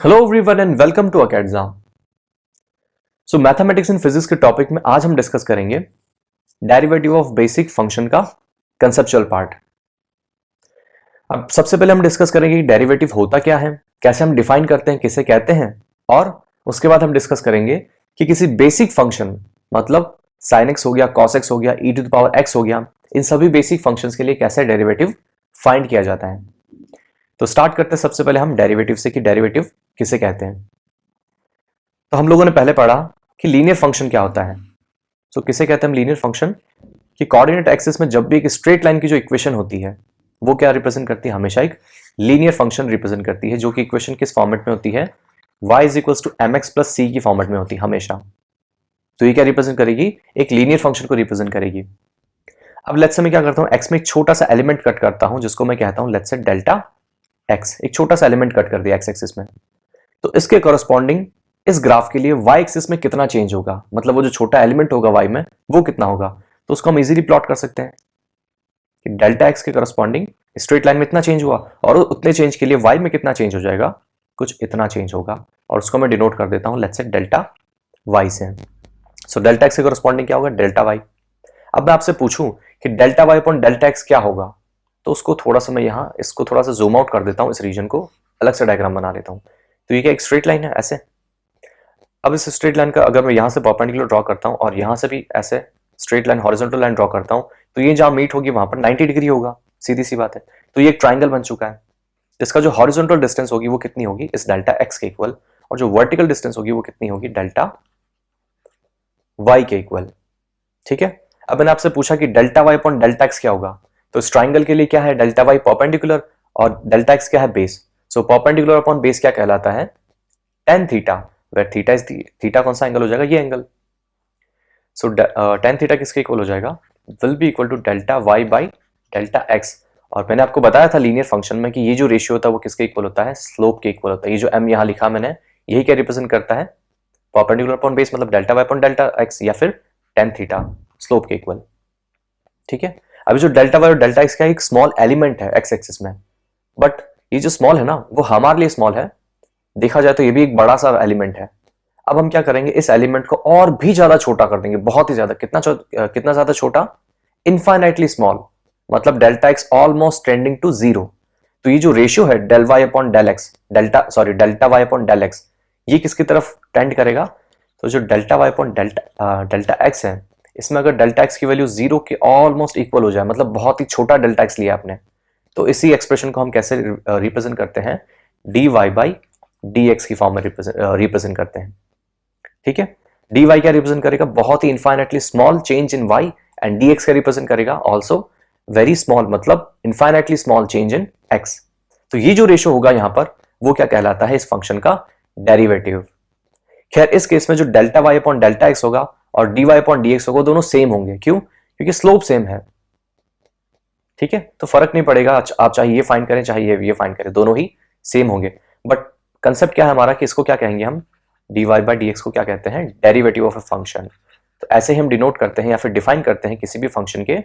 Hello everyone and welcome to Acadzam. So mathematics and physics के topic में आज हम डिस्कस करेंगे डेरिवेटिव ऑफ बेसिक फंक्शन का कंसेप्चुअल पार्ट। अब सबसे पहले हम डिस्कस करेंगे कि डेरिवेटिव होता क्या है, कैसे हम डिफाइन करते हैं, किसे कहते हैं, और उसके बाद हम डिस्कस करेंगे कि किसी बेसिक फंक्शन मतलब sin x हो गया, cos x हो गया, e to the power x हो गया, इन सभी बेसिक फंक्शंस के लिए कैसे डेरिवेटिव फाइंड किया जाता है। तो स्टार्ट करते हैं सबसे पहले हम डेरिवेटिव से कि डेरिवेटिव किसे कहते हैं। तो हम लोगों ने पहले पढ़ा कि लीनियर फंक्शन क्या होता है। सो किसे कहते हैं हम लीनियर फंक्शन, कि कोऑर्डिनेट एक्सिस में जब भी एक स्ट्रेट लाइन की जो इक्वेशन होती है वो क्या रिप्रेजेंट करती है, हमेशा एक लीनियर फंक्शन रिप्रेजेंट करती है, जो कि इक्वेशन किस फॉर्मेट में होती है, y is equals to mx plus c की फॉर्मेट में होती है हमेशा। तो ये क्या रिप्रेजेंट करेगी, एक लीनियर फंक्शन को रिप्रेजेंट करेगी। अब लेट्स से मैं क्या करता हूं, x में एक छोटा सा एलिमेंट कट करता हूं जिसको मैं कहता हूं लेट्स से डेल्टा x। एक छोटा सा एलिमेंट कट कर दिया x एक्सिस में, तो इसके कॉरस्पॉन्डिंग इस ग्राफ के लिए y एक्सिस में कितना चेंज होगा, मतलब वो जो छोटा एलिमेंट होगा y में वो कितना होगा, तो उसको हम इजीली प्लॉट कर सकते हैं कि डेल्टा x के कॉरस्पॉन्डिंग स्ट्रेट लाइन में इतना चेंज हुआ और उतने चेंज के लिए y में कितना चेंज हो जाएगा, कुछ इतना चेंज होगा, और उसको मैं डिनोट कर देता हूं लेट्स से डेल्टा y से। सो डेल्टा x के कॉरस्पॉन्डिंग क्या होगा, डेल्टा y। अब मैं आपसे पूछूं कि delta y upon delta x क्या होगा, तो उसको थोड़ा सा मैं यहाँ इसको थोड़ा सा जूम आउट कर देता हूं, इस रीजन को अलग से डायग्राम बना लेता हूं। तो ये क्या एक स्ट्रेट लाइन है ऐसे। अब इस स्ट्रेट लाइन का अगर मैं यहां से परपेंडिकुलर ड्रॉ करता हूं और यहां से भी ऐसे straight line horizontal line draw करता हूं, तो ये जहां मीट होगी वहां पर 90 डिग्री होगा, सीधी सी बात है। तो ये एक ट्राइंगल बन चुका है, जिसका जो हॉरिजॉन्टल डिस्टेंस होगी वो कितनी होगी, इस डेल्टा एक्स के इक्वल, और जो वर्टिकल डिस्टेंस होगी वो कितनी होगी, डेल्टा वाई के इक्वल। ठीक है। अब मैंने आपसे पूछा कि delta Y upon delta X क्या होगा, तो इस ट्राइंगल के लिए क्या है, डेल्टा वाई परपेंडिकुलर और डेल्टा एक्स क्या है, base. So perpendicular upon base क्या कहलाता है, tan theta, where theta is theta कौन सा एंगल हो जाएगा, ये एंगल। सो tan थीटा किसके इक्वल हो जाएगा, will be equal to delta Y by delta X. और मैंने आपको बताया था लीनियर फंक्शन में कि ये जो रेशियो होता है वो किसके इक्वल होता है, स्लोप के इक्वल होता है। ये जो m यहाँ लिखा मैंने, यही क्या रिप्रेजेंट करता है, परपेंडिकुलर अपॉन बेस मतलब delta Y upon delta X, या फिर tan थीटा स्लोप के इक्वल। ठीक है। अभी जो डेल्टा वाई और डेल्टा एक्स का एक स्मॉल एलिमेंट है एक्स एक्सिस में, बट ये जो स्मॉल है ना वो हमारे लिए स्मॉल है, देखा जाए तो ये भी एक बड़ा सा एलिमेंट है। अब हम क्या करेंगे, इस एलिमेंट को और भी ज्यादा छोटा कर देंगे, बहुत ही ज्यादा। कितना ज्यादा छोटा, इनफाइनाइटली स्मॉल, मतलब delta X almost tending to zero. तो ये जो रेशियो है del Y upon del X, delta Y upon del X, ये किसकी तरफ टेंड करेगा, तो जो delta Y upon delta X है, इसमें अगर डेल्टा एक्स की वैल्यू जीरो के ऑलमोस्ट इक्वल हो जाए, मतलब बहुत ही छोटा डेल्टा एक्स लिया आपने, तो इसी एक्सप्रेशन को हम कैसे रिप्रेजेंट करते हैं, D Y by D X की फॉर्म में रिप्रेजेंट करते हैं। ठीक है। डी वाई क्या रिप्रेजेंट करेगा, बहुत ही infinitely small change in y, and d x क्या रिप्रेजेंट करेगा, ऑल्सो वेरी स्मॉल, मतलब infinitely small change in x. तो ये जो रेशियो होगा यहां पर वो क्या कहलाता है, इस फंक्शन का डेरिवेटिव। खैर इस केस में जो delta Y upon delta X होगा और D Y upon D X होगा, दोनों सेम होंगे। क्यों, क्योंकि स्लोप सेम है। ठीक है, तो फर्क नहीं पड़ेगा, आप चाहे ये फाइंड करें चाहे ये फाइंड करें, दोनों ही सेम होंगे। बट कंसेप्ट क्या है हमारा कि इसको क्या कहेंगे हम, D Y by D X को क्या कहते हैं, डेरिवेटिव ऑफ ए फंक्शन। तो ऐसे ही हम डिनोट करते हैं या फिर डिफाइन करते हैं किसी भी फंक्शन के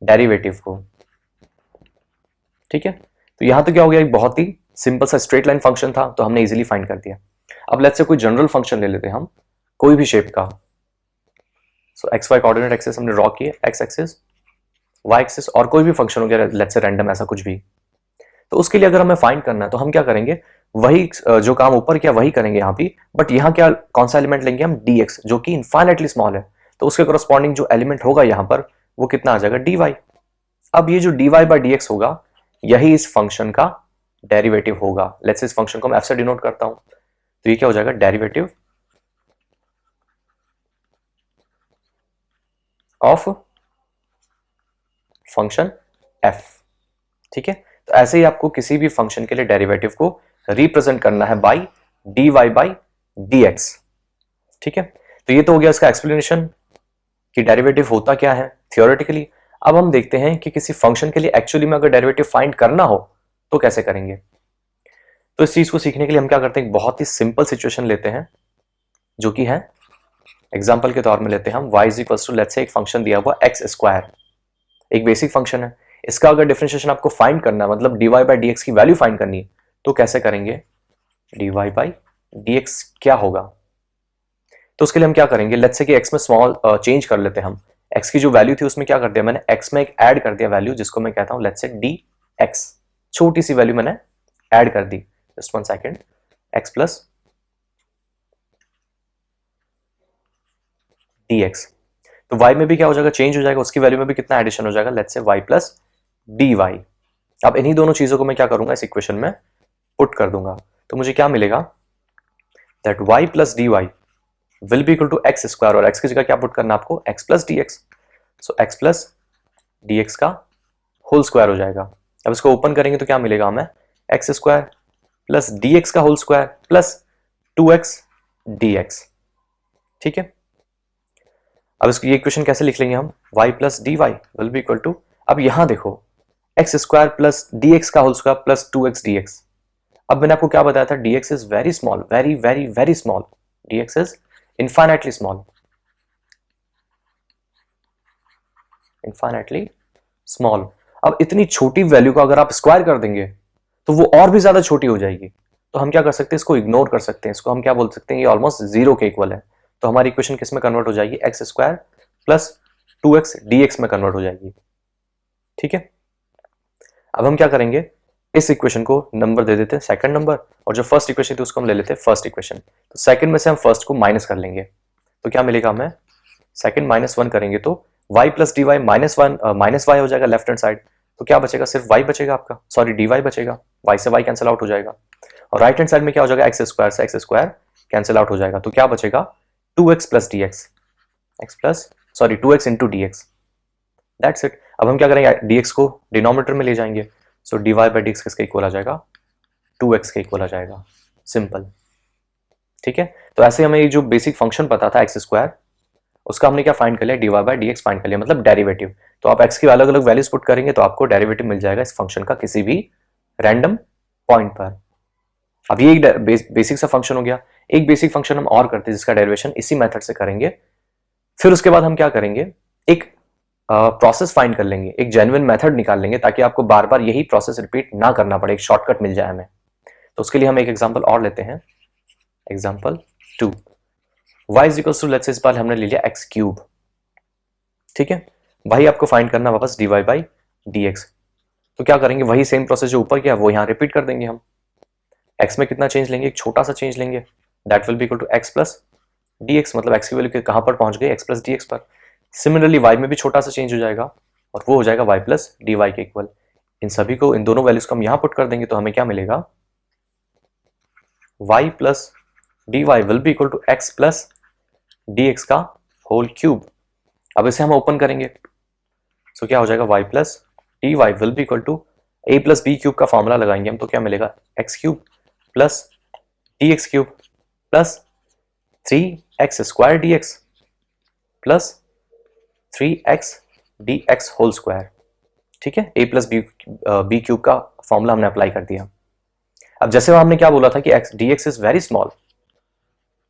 डेरिवेटिव को। ठीक है। तो यहां तो क्या हो गया, एक बहुत ही सिंपल सा स्ट्रेट लाइन फंक्शन था, तो हमने इजीली फाइंड कर दिया। अब लेट्स से कोई जनरल फंक्शन ले लेते हैं हम, कोई भी शेप का। सो एक्स वाई कोऑर्डिनेट एक्सिस हमने ड्रॉ किए, एक्स एक्सिस, वाई एक्सिस, और कोई भी फंक्शन हो गया लेट्स से रैंडम ऐसा कुछ भी। तो उसके लिए अगर हमें फाइंड करना है तो हम क्या करेंगे, वही जो काम ऊपर किया वही करेंगे यहाँ भी, बट यहाँ क्या कौन सा एलिमेंट लेंगे हम, dx, जो कि इनफाइनाइटली स्मॉल है। तो उसके कॉरस्पॉन्डिंग जो एलिमेंट होगा यहाँ पर वो कितना आ जाएगा, dy। अब ये जो dy बाई dx होगा यही इस फंक्शन का डेरिवेटिव होगा। लेट्स इस फंक्शन को मैं f से डिनोट करता हूं, तो ये क्या हो जाएगा, डेरिवेटिव ऑफ फंक्शन f। ठीक है। तो ऐसे ही आपको किसी भी फंक्शन के लिए डेरिवेटिव को रिप्रेजेंट करना है बाई dy बाई dx। ठीक है। तो ये तो हो गया इसका एक्सप्लेनेशन कि डेरिवेटिव होता क्या है थियोरेटिकली। अब हम देखते हैं कि किसी फंक्शन के लिए एक्चुअली में अगर डेरिवेटिव फाइंड करना हो तो कैसे करेंगे। तो इस चीज को सीखने के लिए हम क्या करते हैं, एक बहुत ही सिंपल सिचुएशन लेते हैं, जो कि है एग्जाम्पल के तौर में लेते हैं हम y is equal to let's say एक फंक्शन दिया हुआ एक्स स्क्वायर, एक बेसिक फंक्शन है। इसका अगर डिफरेंशिएशन आपको फाइंड करना है, मतलब dy बाई dx की वैल्यू फाइंड करनी है, तो कैसे करेंगे, dy बाई dx क्या होगा? तो उसके लिए हम क्या करेंगे, लेट्स से कि x में स्मॉल चेंज कर लेते हैं हम। x की जो वैल्यू थी उसमें क्या कर दिया मैंने, x में एक ऐड कर दिया वैल्यू, जिसको मैं कहता हूं लेट्स से dx, छोटी सी वैल्यू मैंने ऐड कर दी। Just 1 second, x plus dx। तो y में भी क्या हो जाएगा, चेंज हो जाएगा, उसकी वैल्यू में भी कितना एडिशन हो जाएगा, let's say y plus dy। अब इन्हीं दोनों चीजों को मैं क्या करूंगा, इस इक्वेशन में पुट कर दूंगा। तो मुझे क्या मिलेगा, that y plus dy will be equal to x square, और x की जगह क्या पुट करना आपको, x प्लस dx। सो x प्लस dx का होल स्क्वायर हो जाएगा। अब इसको ओपन करेंगे तो क्या मिलेगा हमें, एक्स स्क्वायर प्लस dx का whole square plus 2x dx। ठीक है, अब इसको ये इक्वेशन कैसे लिख लेंगे हम, y plus dy will be equal to, अब यहां देखो एक्स स्क्वायर प्लस dx का whole square plus 2x dx। अब मैंने आपको क्या बताया था, dx is very small, very very very small, dx is infinitely small, infinitely small। अब इतनी छोटी वैल्यू को अगर आप स्क्वायर कर देंगे तो वो और भी ज्यादा छोटी हो जाएगी। तो हम क्या कर सकते हैं, इसको इग्नोर कर सकते हैं, इसको हम क्या बोल सकते हैं, ये ऑलमोस्ट जीरो के इक्वल है। तो हमारी इक्वेशन किस में कन्वर्ट हो जाएगी, x square plus 2x dx में कन्वर्ट हो जाएगी। ठीक है, अब हम क्या करेंगे, इस इक्वेशन को नंबर दे देते हैं सेकंड नंबर, और जो फर्स्ट इक्वेशन थी उसको हम ले लेते हैं फर्स्ट इक्वेशन। तो सेकंड में से हम फर्स्ट को माइनस कर लेंगे, तो क्या मिलेगा हमें, सेकंड -1 करेंगे तो y plus D Y minus Y हो जाएगा लेफ्ट हैंड साइड। तो क्या बचेगा, सिर्फ y बचेगा आपका, सॉरी dy बचेगा, y से y कैंसिल आउट हो जाएगा। और राइट हैंड साइड में क्या हो जाएगा, एक्स स्क्वायर से एक्स स्क्वायर कैंसिल आउट हो जाएगा। तो क्या बचेगा, 2x plus D x, x plus sorry 2x into D x, that's it. अब हम क्या करेंगे, dx को डिनोमिनेटर में ले जाएंगे। So dy by D x किसके इक्वल आ जाएगा, 2x के इक्वल आ जाएगा, सिंपल। ठीक है, तो ऐसे हमें ये जो बेसिक फंक्शन पता था एक्स स्क्वायर, उसका हमने क्या फाइंड कर लिया, dy by D x find कर लिया, मतलब डेरिवेटिव। तो आप x की अलग अलग वैल्यूज पुट करेंगे तो आपको डेरिवेटिव मिल जाएगा इस फंक्शन का किसी भी रैंडम पॉइंट पर। अब ये एक बेसिक सा फंक्शन हो गया। एक बेसिक फंक्शन हम और करते हैं जिसका डेरिवेशन इसी मेथड से करेंगे। फिर उसके बाद हम क्या करेंगे, एक प्रोसेस फाइंड कर लेंगे, एक जेन्युइन मेथड निकाल लेंगे, ताकि आपको बार बार यही प्रोसेस रिपीट ना करना पड़े, एक शॉर्टकट मिल जाए हमें। तो उसके लिए हम एक एग्जांपल और लेते हैं, example 2, y is equal to, let's say इस बार हमने ले लिया एक्स क्यूब। ठीक है, वही आपको फाइंड करना वापस dy बाई डी एक्स। तो क्या करेंगे, वही सेम प्रोसेस जो ऊपर किया वो यहाँ रिपीट कर देंगे हम। x में कितना चेंज लेंगे, एक छोटा सा चेंज लेंगे, that will be equal to X plus D X, मतलब x की वैल्यू कहां पर पहुंच गई, एक्स प्लस डी एक्स पर। सिमिलरली y में भी छोटा सा चेंज हो जाएगा और वो हो जाएगा y प्लस डी वाई के इक्वल। इन सभी को, इन दोनों वैल्यूज को हम यहां पुट कर देंगे तो हमें क्या मिलेगा, y plus D Y will be equal to X plus D x का होल क्यूब। अब इसे हम ओपन करेंगे, सो क्या हो जाएगा, y plus D Y will be equal to a plus b cube का फॉर्मूला लगाएंगे हम, तो क्या मिलेगा, x cube plus D x cube plus 3x square d x plus 3x d x whole square. ठीक है, a प्लस बी क्यूब का formula हमने अप्लाई कर दिया। अब जैसे हमने क्या बोला था कि d x is very small,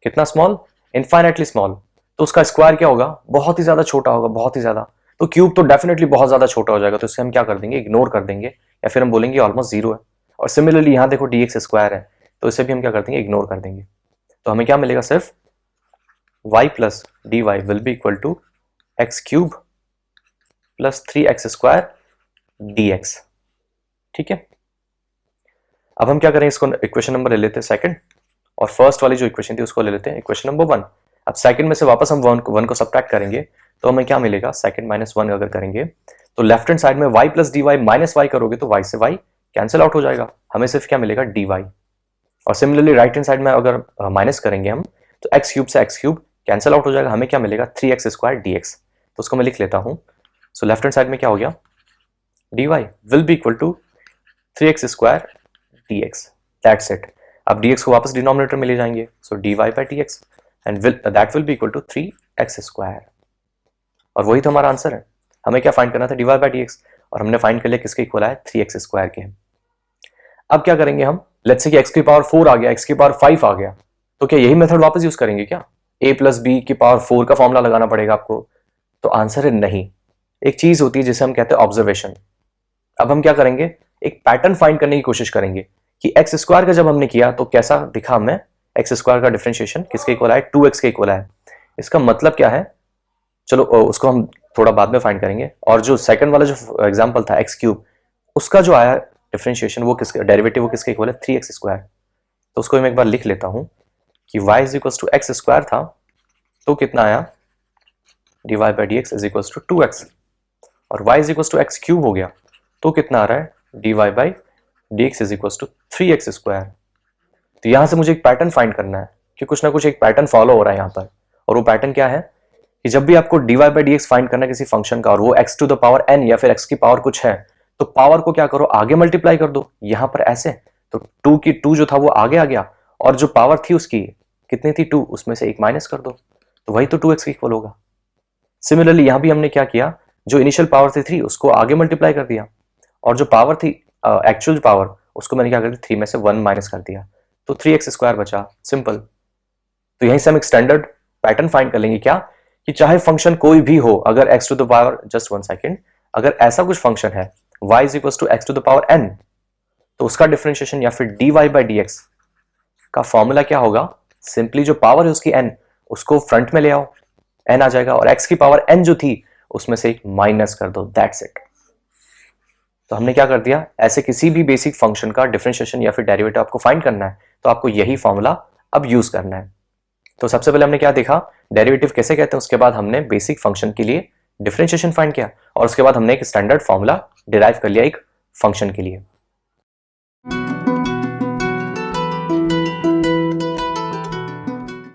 कितना स्मॉल, इनफाइनाइटली स्मॉल, तो उसका स्क्वायर क्या होगा, बहुत ही ज्यादा छोटा होगा, बहुत ही ज्यादा। तो क्यूब तो डेफिनेटली बहुत ज्यादा छोटा हो जाएगा, तो इससे हम क्या कर देंगे, इग्नोर कर देंगे, या फिर हम बोलेंगे ऑलमोस्ट जीरो है। और सिमिलरली यहाँ देखो डी एक्स स्क्वायर है, तो इसे भी हम क्या कर देंगे, इग्नोर कर देंगे। तो हमें क्या मिलेगा, सिर्फ y plus D Y will be equal to x cube plus 3x square d x. ठीक है, अब हम क्या करें, इसको इक्वेशन नंबर ले लेते हैं सेकंड, और फर्स्ट वाली जो इक्वेशन थी उसको ले लेते हैं इक्वेशन नंबर 1। अब सेकंड में से वापस हम वन को सब्ट्रैक्ट करेंगे तो हमें क्या मिलेगा, सेकंड -1 अगर करेंगे तो लेफ्ट हैंड साइड में y plus D Y minus y करोगे तो y से y कैंसिल आउट हो जाएगा, हमें सिर्फ क्या मिलेगा, dy। और सिमिलरली राइट हैंड साइड में अगर माइनस करेंगे हम तो एक्स क्यूब से एक्स क्यूब कैंसिल आउट हो जाएगा, हमें क्या मिलेगा, 3x स्क्वायर डी एक्स। तो उसको मैं लिख लेता हूं। सो लेफ्ट हैंड साइड में क्या हो गया, dy will be equal to 3x square d x, that's it. अब dx को वापस डिनोमिनेटर में ले जाएंगे, so dy by D x and that will be equal to 3x square. और वही तो हमारा आंसर है, हमें क्या फाइंड करना था, dy बाई डी एक्स, और हमने फाइंड कर लिया किसके इक्वल आया, 3x स्क्वायर के। अब क्या करेंगे हम, लेट्स से कि x की पावर 4 आ गया, x की पावर 5 आ गया, तो क्या यही मेथड वापस यूज करेंगे क्या, a प्लस बी की पावर 4 का फॉर्मूला लगाना पड़ेगा आपको? तो आंसर है नहीं। एक चीज होती है जिसे हम कहते हैं ऑब्जर्वेशन। अब हम क्या करेंगे, एक पैटर्न फाइंड करने की कोशिश करेंगे कि एक्स स्क्वायर का जब हमने किया तो कैसा दिखा हमें, एक्स स्क्वायर का डिफरेंशिएशन किसके इक्वल है, 2x के इक्वल है। इसका मतलब क्या है, चलो उसको हम थोड़ा बाद में फाइंड करेंगे। और जो सेकंड वाला जो एग्जांपल था एक्स क्यूब, उसका जो आया डिफरेंशिएशन वो किसका डेरिवेटिव वो किसके इक्वल है, 3x स्क्वायर। तो उसको मैं एक बार लिख लेता हूं कि y is equal to x square था तो कितना आया, dy by D x is equal to 2x, और y is equal to x cube हो गया तो कितना आ रहा है, dy by D x is equal to 3x square. तो यहां से मुझे एक पैटर्न फाइंड करना है कि कुछ ना कुछ एक पैटर्न फॉलो हो रहा है यहां पर। और वो पैटर्न क्या है कि जब भी आपको dy by D x find करना है किसी फंक्शन का और वो x to the power n या फिर x की पावर कुछ है, तो पावर को क्या करो, आगे मल्टीप्लाई कर दो। यहां पर ऐसे तो 2 की 2 जो था वो आगे आ गया, और जो पावर थी उसकी कितनी थी 2, उसमें से एक माइनस कर दो, तो वही तो 2x इक्वल होगा। सिमिलरली यहां भी हमने क्या किया, जो इनिशियल पावर थी 3 उसको आगे मल्टीप्लाई कर दिया, और जो पावर थी एक्चुअल पावर उसको मैंने क्या कर दिया, 3 में से 1 माइनस कर दिया, तो 3x स्क्वायर बचा, सिंपल। तो यहीं से हम एक स्टैंडर्ड पैटर्न फाइंड कर लेंगे क्या, कि चाहे फंक्शन कोई भी हो, अगर x to the power, just 1 second, अगर ऐसा कुछ फंक्शन है y is equal to x to the power n, तो उसका डिफरेंशिएशन या फिर dy बाई डी एक्स का फॉर्मूला क्या होगा, सिंपली जो पावर है उसकी n उसको फ्रंट में ले आओ, n आ जाएगा, और x की पावर n जो थी उसमें से एक माइनस कर दो, दैट्स इट। तो हमने क्या कर दिया, ऐसे किसी भी बेसिक फंक्शन का डिफरेंशिएशन या फिर डेरिवेटिव आपको फाइंड करना है तो आपको यही फॉर्मूला अब यूज करना है। तो सबसे पहले हमने क्या देखा, डेरिवेटिव कैसे कहते हैं, उसके बाद हमने बेसिक फंक्शन के लिए डिफरेंशिएशन फाइंड किया, और उसके बाद हमने एक स्टैंडर्ड फॉर्मूला डिराइव कर लिया एक फंक्शन के लिए।